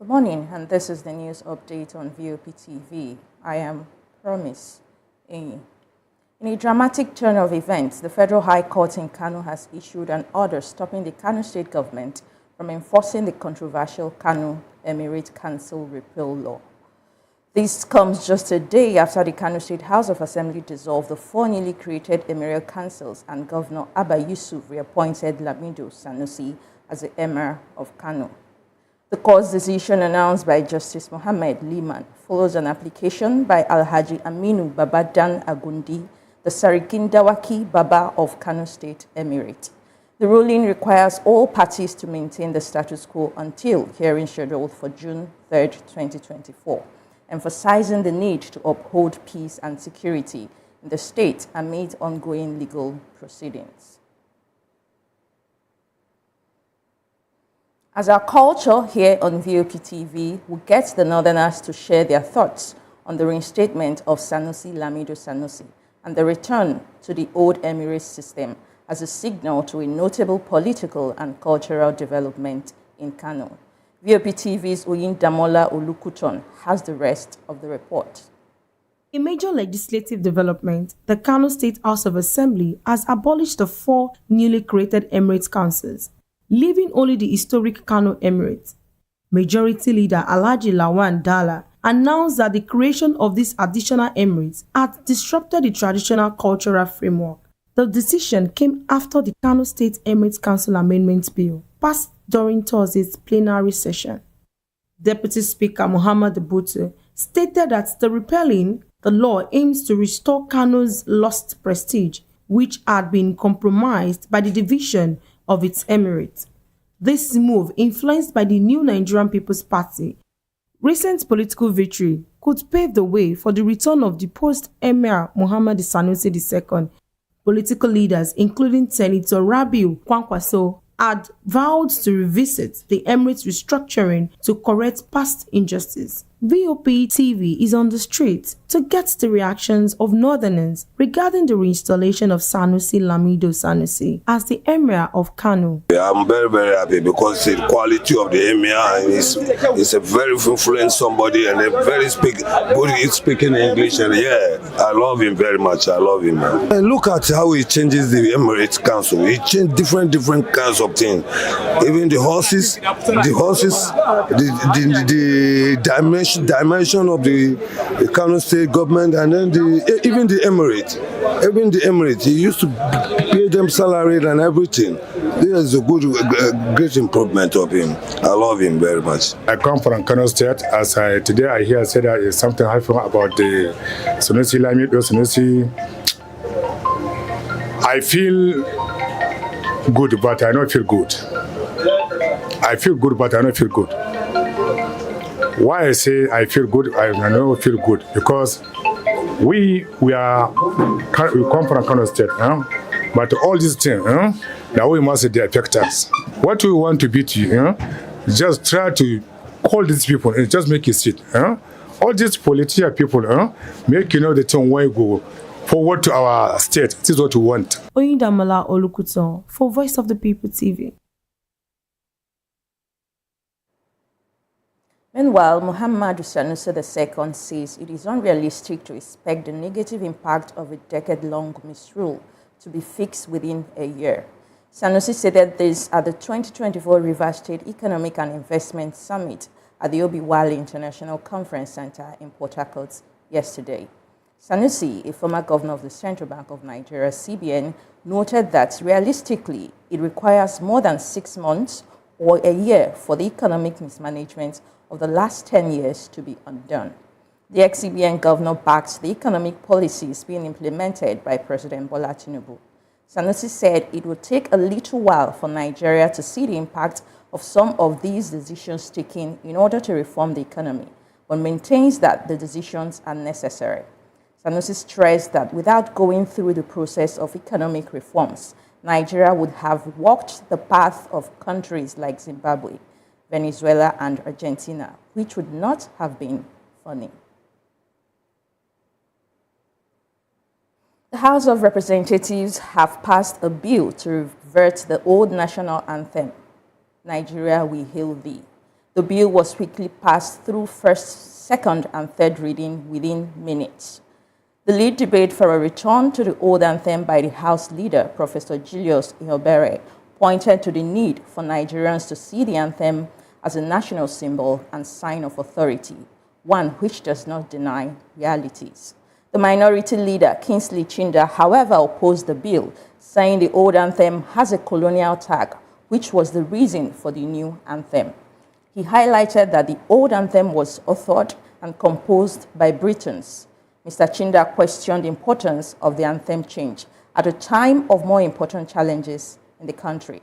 Good morning, and this is the news update on VOP TV. I am Promise. In a dramatic turn of events, the Federal High Court in Kano has issued an order stopping the Kano State government from enforcing the controversial Kano Emirate Council repeal law. This comes just a day after the Kano State House of Assembly dissolved the 4 newly created Emir councils and Governor Abba Yusuf reappointed Lamido Sanusi as the Emir of Kano. The court's decision, announced by Justice Mohammed Liman, follows an application by Alhaji Aminu Babadan Agundi, the Sarkin Dawaki Babba of Kano State Emirate. The ruling requires all parties to maintain the status quo until hearing scheduled for June 3, 2024, emphasizing the need to uphold peace and security in the state amid ongoing legal proceedings. As our culture here on VOP TV, we get the Northerners to share their thoughts on the reinstatement of Sanusi Lamido Sanusi and the return to the old Emirate system as a signal to a notable political and cultural development in Kano. VOP TV's Oyindamola Olukuton has the rest of the report. A major legislative development, the Kano State House of Assembly has abolished the 4 newly created Emirate councils, leaving only the historic Kano Emirate. Majority Leader Alhaji Lawan Dala announced that the creation of these additional emirates had disrupted the traditional cultural framework. The decision came after the Kano State Emirate Council Amendment Bill passed during Thursday's plenary session. Deputy Speaker Muhammad Butu stated that the repealing the law aims to restore Kano's lost prestige, which had been compromised by the division of its emirate. This move, influenced by the new Nigerian People's Party, recent political victory could pave the way for the return of the post-Emir Muhammad Sanusi II. Political leaders, including Senator Rabiu Kwankwaso, had vowed to revisit the Emirates restructuring to correct past injustice. VOP TV is on the street to get the reactions of Northerners regarding the reinstallation of Sanusi Lamido Sanusi as the Emir of Kano. I'm very, very happy because the quality of the Emir is a very influent somebody and a very good speaking English, and I love him very much. I love him. And look at how he changes the Emirate Council. He changed different kinds of things. Even the horses, the dimension of the Kano State government, and then even the Emirate, he used to pay them salary and everything. This is a great improvement of him. I love him very much. I come from Kano State. Today I hear say that is something happening about the Sanusi Lamido Sanusi. I feel good, but I don't feel good. I feel good, but I don't feel good. Why I say I feel good, I don't feel good, because we come from Kano State, but all these things, now we must affect us. What we want to be to, just try to call these people and just make it sit. All these political people, make the thing where go forward to our state. This is what we want. Oyindamola Olukuton for Voice of the People TV. Meanwhile, Muhammad Sanusi II says it is unrealistic to expect the negative impact of a decade-long misrule to be fixed within a year. Sanusi said this at the 2024 Rivers State Economic and Investment Summit at the Obiwale International Conference Center in Port Harcourt yesterday. Sanusi, a former governor of the Central Bank of Nigeria, CBN, noted that realistically it requires more than 6 months or a year for the economic mismanagement of the last 10 years to be undone. The ex-CBN governor backed the economic policies being implemented by President Bola Tinubu. Sanusi said it would take a little while for Nigeria to see the impact of some of these decisions taken in order to reform the economy, but maintains that the decisions are necessary. Sanusi stressed that without going through the process of economic reforms, Nigeria would have walked the path of countries like Zimbabwe, Venezuela, and Argentina, which would not have been funny. The House of Representatives have passed a bill to revert the old national anthem, Nigeria We Hail Thee. The bill was quickly passed through first, second, and third reading within minutes. The lead debate for a return to the old anthem by the House leader, Professor Julius Ihobere, pointed to the need for Nigerians to see the anthem as a national symbol and sign of authority, one which does not deny realities. The minority leader, Kingsley Chinda, however, opposed the bill, saying the old anthem has a colonial tag, which was the reason for the new anthem. He highlighted that the old anthem was authored and composed by Britons. Mr. Chinda questioned the importance of the anthem change at a time of more important challenges in the country.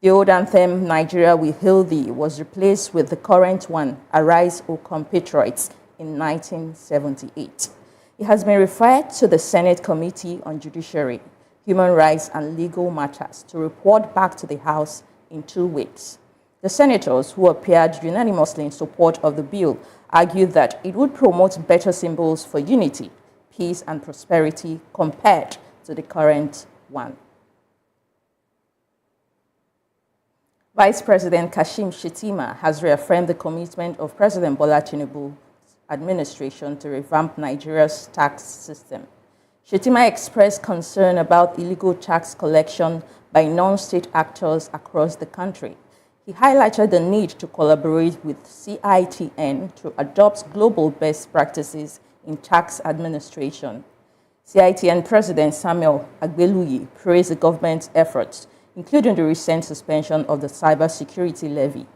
The old anthem, Nigeria We Hail Thee, was replaced with the current one, Arise, O Compatriots, in 1978. It has been referred to the Senate Committee on Judiciary, Human Rights and Legal Matters to report back to the House in 2 weeks. The senators, who appeared unanimously in support of the bill, argued that it would promote better symbols for unity, peace, and prosperity compared to the current one. Vice President Kashim Shettima has reaffirmed the commitment of President Bola Tinubu's administration to revamp Nigeria's tax system. Shettima expressed concern about illegal tax collection by non-state actors across the country. He highlighted the need to collaborate with CITN to adopt global best practices in tax administration. CITN President Samuel Agbeluyi praised the government's efforts, including the recent suspension of the cybersecurity levy.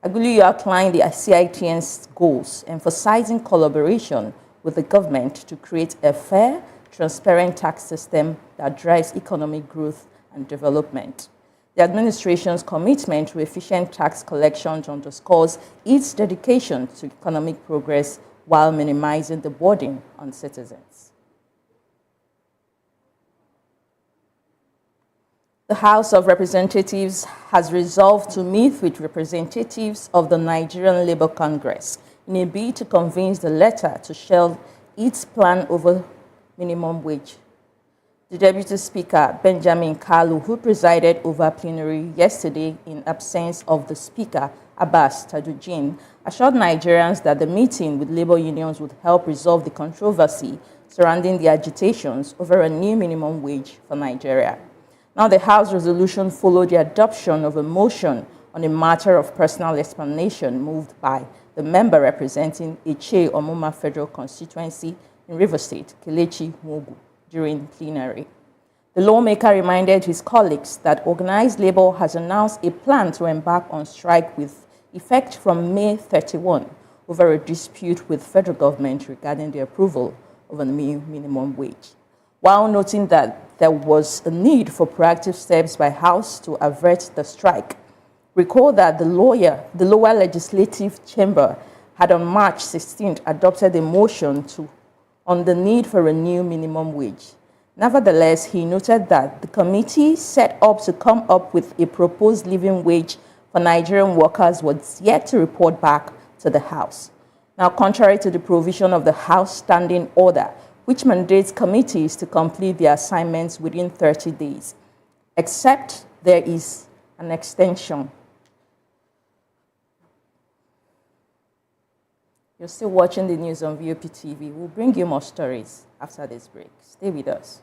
Agundi outlined the CITN's goals, emphasizing collaboration with the government to create a fair, transparent tax system that drives economic growth and development. The administration's commitment to efficient tax collection underscores its dedication to economic progress while minimizing the burden on citizens. The House of Representatives has resolved to meet with representatives of the Nigerian Labour Congress in a bid to convince the latter to shelve its plan over minimum wage. The Deputy Speaker, Benjamin Kalu, who presided over plenary yesterday in absence of the Speaker, Abbas Tajudeen, assured Nigerians that the meeting with labor unions would help resolve the controversy surrounding the agitations over a new minimum wage for Nigeria. Now, the House resolution followed the adoption of a motion on a matter of personal explanation moved by the member representing Eche Omuma Federal Constituency in Rivers State, Kelechi Mogu, during plenary. The lawmaker reminded his colleagues that organized labor has announced a plan to embark on strike with effect from May 31 over a dispute with federal government regarding the approval of a new minimum wage. While noting that there was a need for proactive steps by House to avert the strike, recall that the lower legislative chamber had on March 16th adopted a motion on the need for a new minimum wage. Nevertheless, he noted that the committee set up to come up with a proposed living wage for Nigerian workers was yet to report back to the House. Now, contrary to the provision of the House Standing Order, which mandates committees to complete their assignments within 30 days, except there is an extension. You're still watching the news on VOP TV. We'll bring you more stories after this break. Stay with us.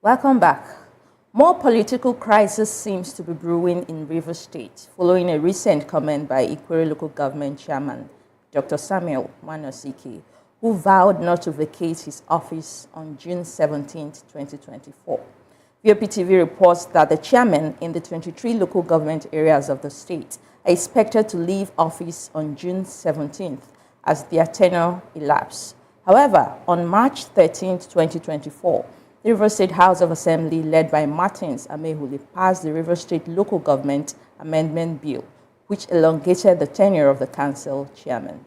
Welcome back. More political crisis seems to be brewing in Rivers State following a recent comment by Ikwere local government chairman, Dr. Samuel Manosike, who vowed not to vacate his office on June 17, 2024. VOPTV reports that the chairman in the 23 local government areas of the state are expected to leave office on June 17th as their tenure elapses. However, on March 13, 2024, the Rivers State House of Assembly, led by Martins Amehuli, passed the Rivers State Local Government Amendment Bill, which elongated the tenure of the council chairman.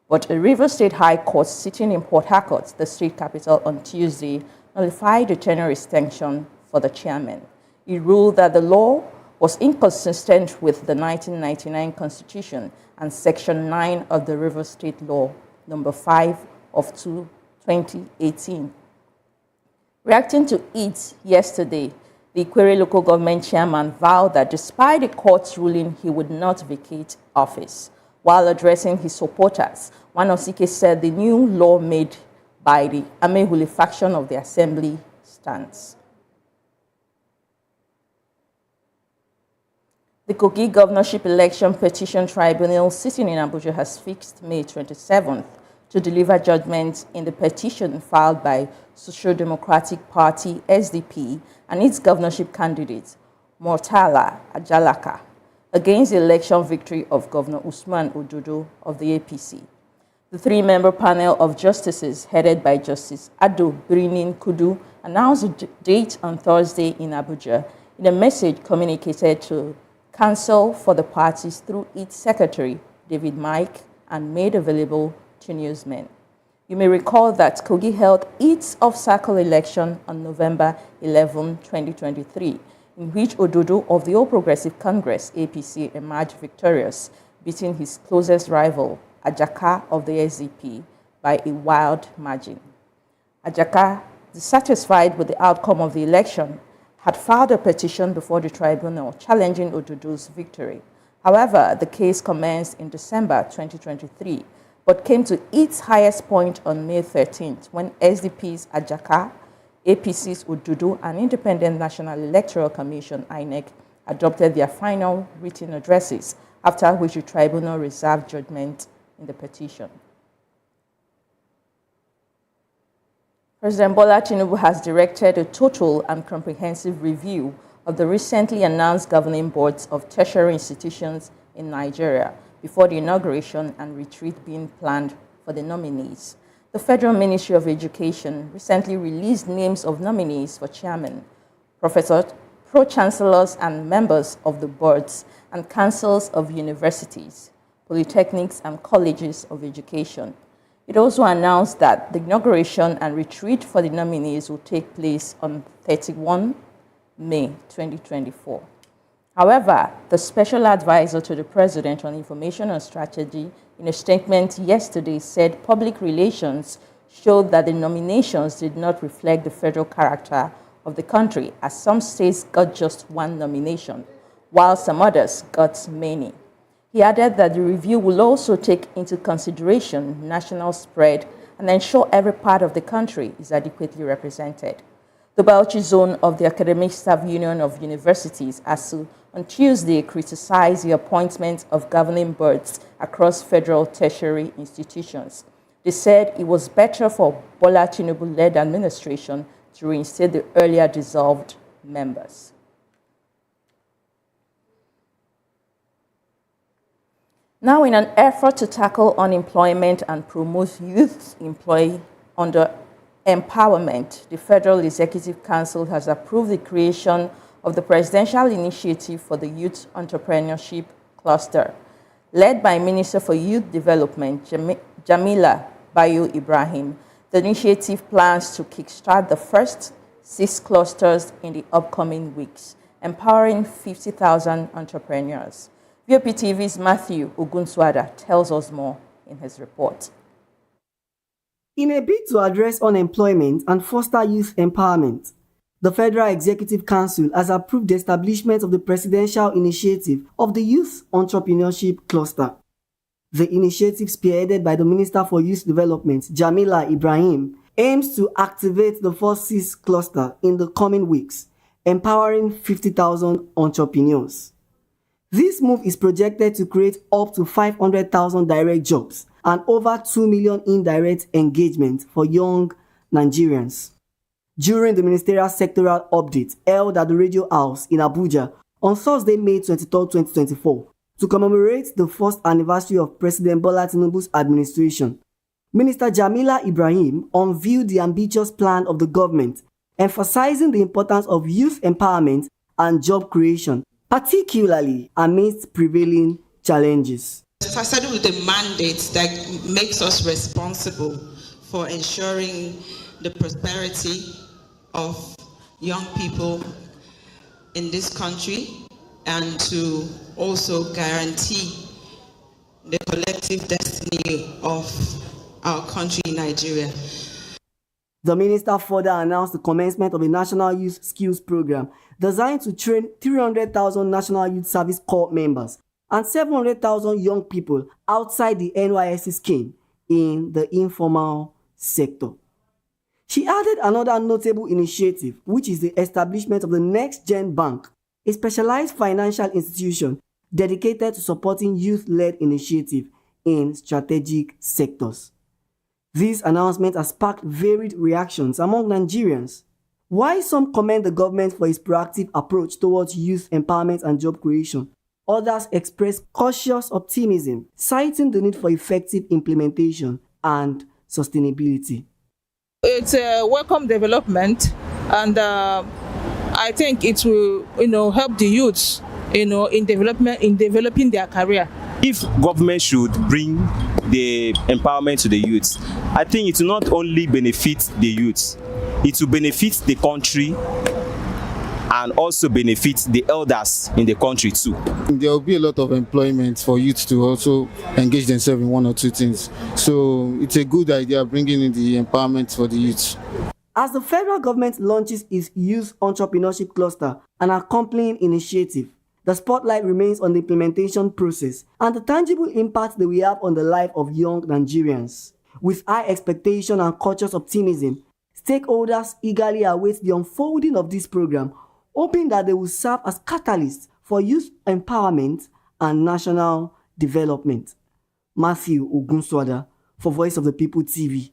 But a Rivers State High Court sitting in Port Harcourt, the state capital, on Tuesday, nullified the tenure extension for the chairman. It ruled that the law was inconsistent with the 1999 Constitution and Section 9 of the Rivers State Law, number 5 of 2018. Reacting to it yesterday, the Ikwere local government chairman vowed that despite the court's ruling, he would not vacate office. While addressing his supporters, Manosike said the new law made by the Amehuli faction of the assembly stands. The Kogi Governorship Election Petition Tribunal sitting in Abuja has fixed May 27th to deliver judgment in the petition filed by Social Democratic Party SDP and its governorship candidate, Murtala Ajalaka, against the election victory of Governor Usman Ododo of the APC. The three-member panel of justices headed by Justice Ado Birinin Kudu announced a date on Thursday in Abuja in a message communicated to counsel for the parties through its secretary, David Mike, and made available to newsmen. You may recall that Kogi held its off-cycle election on November 11, 2023, in which Ododo of the All Progressive Congress, APC, emerged victorious, beating his closest rival, Ajaka of the SDP, by a wide margin. Ajaka, dissatisfied with the outcome of the election, had filed a petition before the tribunal challenging Ododo's victory. However, the case commenced in December 2023, but came to its highest point on May 13th when SDP's Ajaka, APC's Ododo, and Independent National Electoral Commission, INEC, adopted their final written addresses, after which the tribunal reserved judgment in the petition. President Bola Tinubu has directed a total and comprehensive review of the recently announced governing boards of tertiary institutions in Nigeria before the inauguration and retreat being planned for the nominees. The Federal Ministry of Education recently released names of nominees for chairman, professors, pro-chancellors, and members of the boards and councils of universities, polytechnics, and colleges of education. It also announced that the inauguration and retreat for the nominees will take place on 31 May 2024. However, the special advisor to the President on Information and Strategy in a statement yesterday said public relations showed that the nominations did not reflect the federal character of the country, as some states got just one nomination, while some others got many. He added that the review will also take into consideration national spread and ensure every part of the country is adequately represented. The Bauchi zone of the Academic Staff Union of Universities, ASU, on Tuesday criticized the appointment of governing boards across federal tertiary institutions. They said it was better for Bola Tinubu-led administration to reinstate the earlier dissolved members. Now, in an effort to tackle unemployment and promote youth employee under empowerment, the Federal Executive Council has approved the creation of the Presidential Initiative for the Youth Entrepreneurship Cluster. Led by Minister for Youth Development, Jamila Bayo Ibrahim, the initiative plans to kickstart the first 6 clusters in the upcoming weeks, empowering 50,000 entrepreneurs. VOPTV's Matthew Ogunswada tells us more in his report. In a bid to address unemployment and foster youth empowerment, the Federal Executive Council has approved the establishment of the Presidential Initiative of the Youth Entrepreneurship Cluster. The initiative, spearheaded by the Minister for Youth Development, Jamila Ibrahim, aims to activate the first 6 cluster in the coming weeks, empowering 50,000 entrepreneurs. This move is projected to create up to 500,000 direct jobs and over 2 million indirect engagement for young Nigerians. During the ministerial sectoral update held at the Radio House in Abuja on Thursday, May 23, 2024, to commemorate the first anniversary of President Bola Tinubu's administration, Minister Jamila Ibrahim unveiled the ambitious plan of the government, emphasizing the importance of youth empowerment and job creation, particularly amidst prevailing challenges. Started with a mandate that makes us responsible for ensuring the prosperity of young people in this country and to also guarantee the collective destiny of our country, Nigeria. The minister further announced the commencement of a national youth skills program designed to train 300,000 National Youth Service Corps members and 700,000 young people outside the NYSC scheme in the informal sector. She added another notable initiative, which is the establishment of the Next Gen Bank, a specialized financial institution dedicated to supporting youth-led initiatives in strategic sectors. This announcement has sparked varied reactions among Nigerians. While some commend the government for its proactive approach towards youth empowerment and job creation, others express cautious optimism, citing the need for effective implementation and sustainability. It's a welcome development, and I think it will, help the youths, in developing their career. If government should bring the empowerment to the youths, I think it will not only benefit the youths, it will benefit the country and also benefit the elders in the country too. There will be a lot of employment for youth to also engage themselves in one or two things. So it's a good idea bringing in the empowerment for the youth. As the federal government launches its youth entrepreneurship cluster and accompanying initiative, the spotlight remains on the implementation process and the tangible impact they will have on the life of young Nigerians. With high expectation and cautious optimism, stakeholders eagerly await the unfolding of this program, hoping that they will serve as catalysts for youth empowerment and national development. Matthew Ogunswada for Voice of the People TV.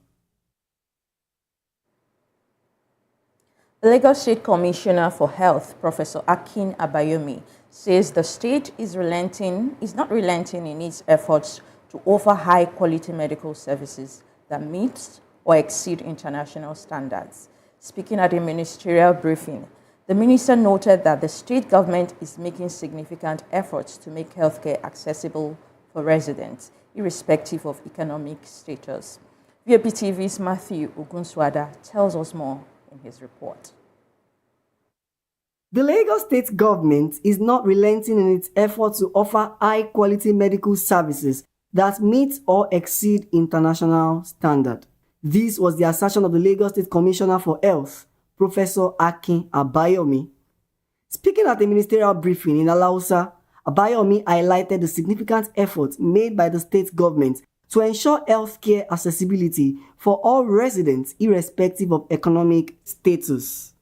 The Lagos State Commissioner for Health, Professor Akin Abayomi, says the state is not relenting in its efforts to offer high-quality medical services that meet or exceed international standards. Speaking at a ministerial briefing, the minister noted that the state government is making significant efforts to make healthcare accessible for residents, irrespective of economic status. VOP TV's Matthew Ogunswada tells us more in his report. The Lagos State government is not relenting in its efforts to offer high-quality medical services that meet or exceed international standard. This was the assertion of the Lagos State Commissioner for Health, Professor Akin Abayomi. Speaking at a ministerial briefing in Alausa, Abayomi highlighted the significant efforts made by the state government to ensure healthcare accessibility for all residents irrespective of economic status.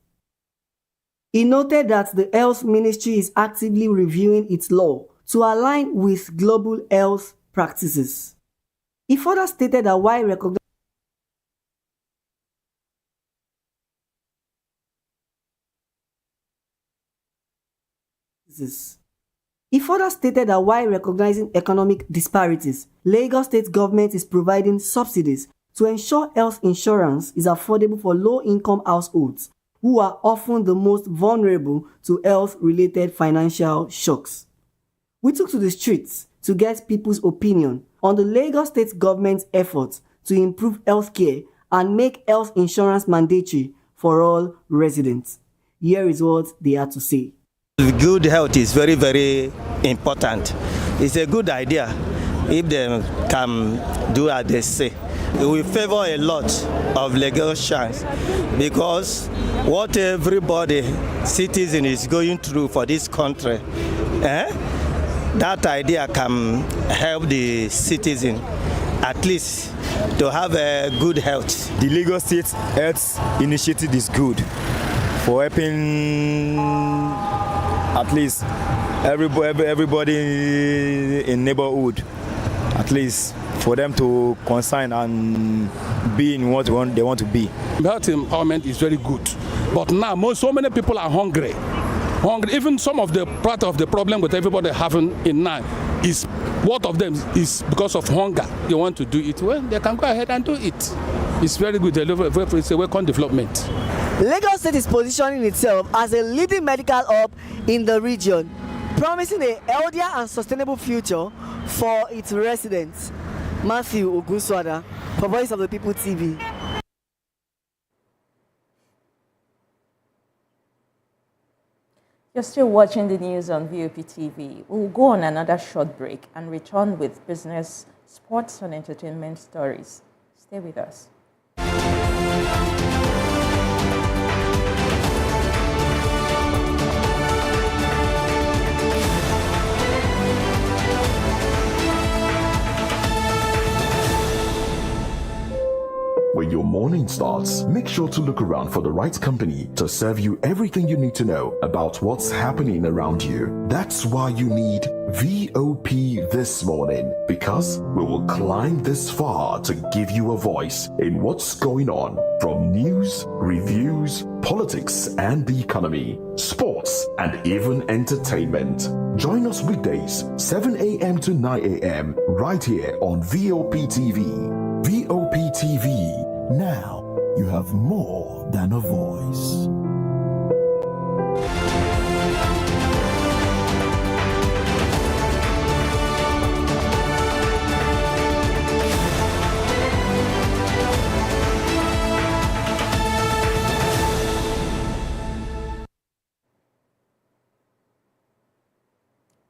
He noted that the Health Ministry is actively reviewing its law to align with global health practices. He further stated that while recognizing economic disparities, Lagos State government is providing subsidies to ensure health insurance is affordable for low-income households who are often the most vulnerable to health-related financial shocks. We took to the streets to get people's opinion on the Lagos State government's efforts to improve healthcare and make health insurance mandatory for all residents. Here is what they had to say. Good health is very, very important. It's a good idea if they can do as they say. It will favor a lot of Lagosians because what everybody citizen is going through for this country, that idea can help the citizen at least to have a good health. The Lagos State Health Initiative is good for helping at least everybody in neighborhood, at least for them to consign and be in what they want to be. Health empowerment is very good, but now so many people are hungry. Even some of the part of the problem with everybody having in now is what of them is because of hunger. They want to do it. Well, they can go ahead and do it. It's very good. It's a welcome development. Lagos State is positioning itself as a leading medical hub in the region, promising a healthier and sustainable future for its residents. Matthew Ogunswada for Voice of the People TV. You're still watching the news on VOP TV. We'll go on another short break and return with business, sports, and entertainment stories. Stay with us. When your morning starts, make sure to look around for the right company to serve you everything you need to know about what's happening around you. That's why you need VOP this morning, because we will climb this far to give you a voice in what's going on, from news, reviews, politics and the economy, sports and even entertainment. Join us weekdays 7 a.m. to 9 a.m. right here on VOP TV. VOP TV. Now you have more than a voice.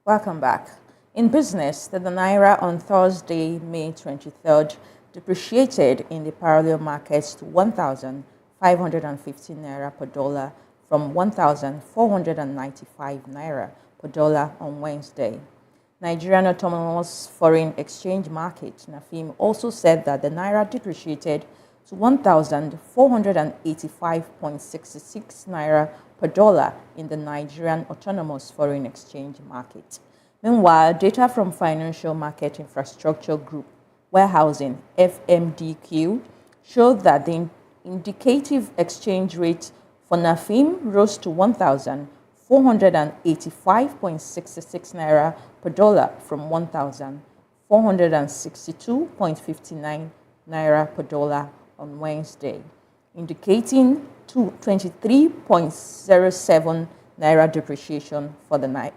Welcome back. In business, the Naira on Thursday, May 23rd, depreciated in the parallel markets to 1,515 Naira per dollar from 1,495 Naira per dollar on Wednesday. Nigerian Autonomous Foreign Exchange Market, NAFIM, also said that the Naira depreciated to 1,485.66 Naira per dollar in the Nigerian Autonomous Foreign Exchange Market. Meanwhile, data from Financial Market Infrastructure Group Warehousing, FMDQ, showed that the indicative exchange rate for NAFIM rose to 1,485.66 Naira per dollar from 1,462.59 Naira per dollar on Wednesday, indicating 23.07 Naira depreciation for the night.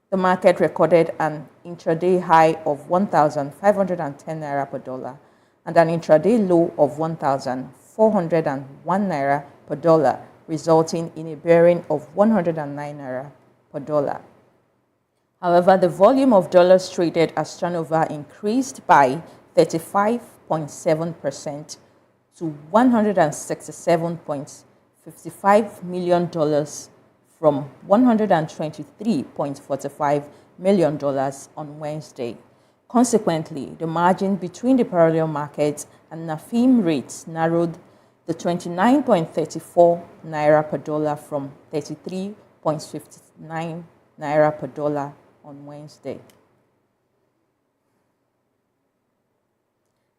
The market recorded an intraday high of 1,510 Naira per dollar and an intraday low of 1,401 Naira per dollar, resulting in a bearing of 109 Naira per dollar. However, the volume of dollars traded as turnover increased by 35.7% to $167.55 million from $123.45 million on Wednesday. Consequently, the margin between the parallel markets and NAFIM rates narrowed to 29.34 Naira per dollar from 33.59 Naira per dollar on Wednesday.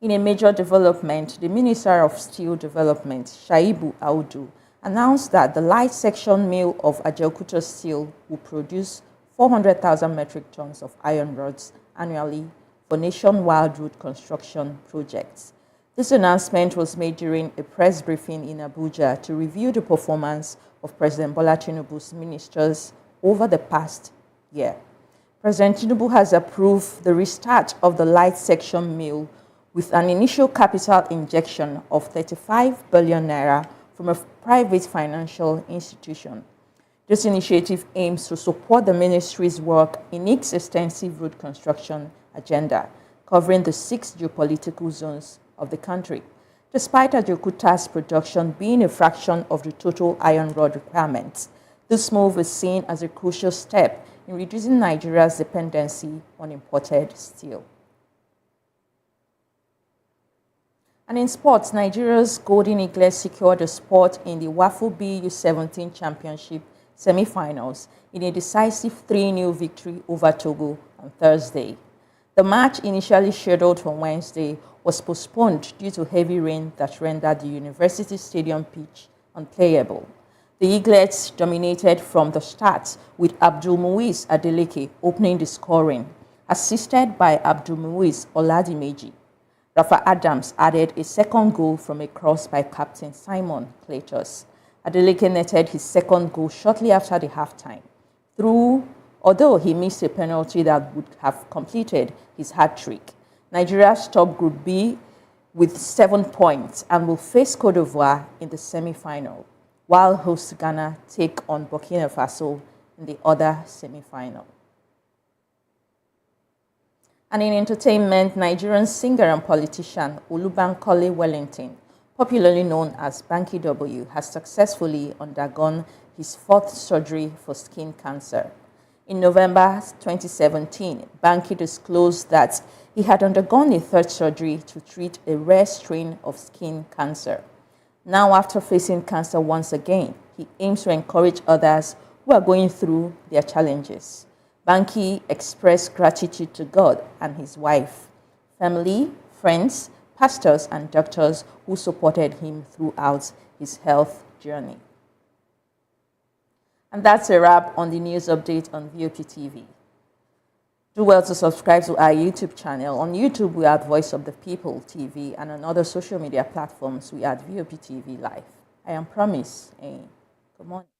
In a major development, the Minister of Steel Development, Shaibu Audu, announced that the light section mill of Ajaokuta Steel will produce 400,000 metric tons of iron rods annually for nationwide road construction projects. This announcement was made during a press briefing in Abuja to review the performance of President Bola Tinubu's ministers over the past year. President Tinubu has approved the restart of the light section mill with an initial capital injection of 35 billion naira from a private financial institution. This initiative aims to support the ministry's work in its extensive road construction agenda, covering the 6 geopolitical zones of the country. Despite Ajaokuta's production being a fraction of the total iron rod requirements, this move is seen as a crucial step in reducing Nigeria's dependency on imported steel. And in sports, Nigeria's Golden Eagles secured a spot in the WAFU BU17 Championship semi-finals in a decisive 3-0 victory over Togo on Thursday. The match, initially scheduled for Wednesday, was postponed due to heavy rain that rendered the University Stadium pitch unplayable. The Eaglets dominated from the start, with Abdul Muiz Adeleke opening the scoring, assisted by Abdul Muiz Oladimeji. Rafa Adams added a second goal from a cross by Captain Simon Cletus. Adeleke netted his second goal shortly after the halftime, although he missed a penalty that would have completed his hat-trick. Nigeria topped Group B with 7 points and will face Cote d'Ivoire in the semi-final, while host Ghana take on Burkina Faso in the other semi-final. And in entertainment, Nigerian singer and politician Olubankole Wellington, popularly known as Banky W, has successfully undergone his 4th surgery for skin cancer. In November 2017, Banky disclosed that he had undergone a 3rd surgery to treat a rare strain of skin cancer. Now, after facing cancer once again, he aims to encourage others who are going through their challenges. Banky expressed gratitude to God and his wife, family, friends, pastors, and doctors who supported him throughout his health journey. And that's a wrap on the news update on VOP TV. Do well to subscribe to our YouTube channel. On YouTube, we are at Voice of the People TV, and on other social media platforms, we are at VOP TV Live. I am Promise. Good morning.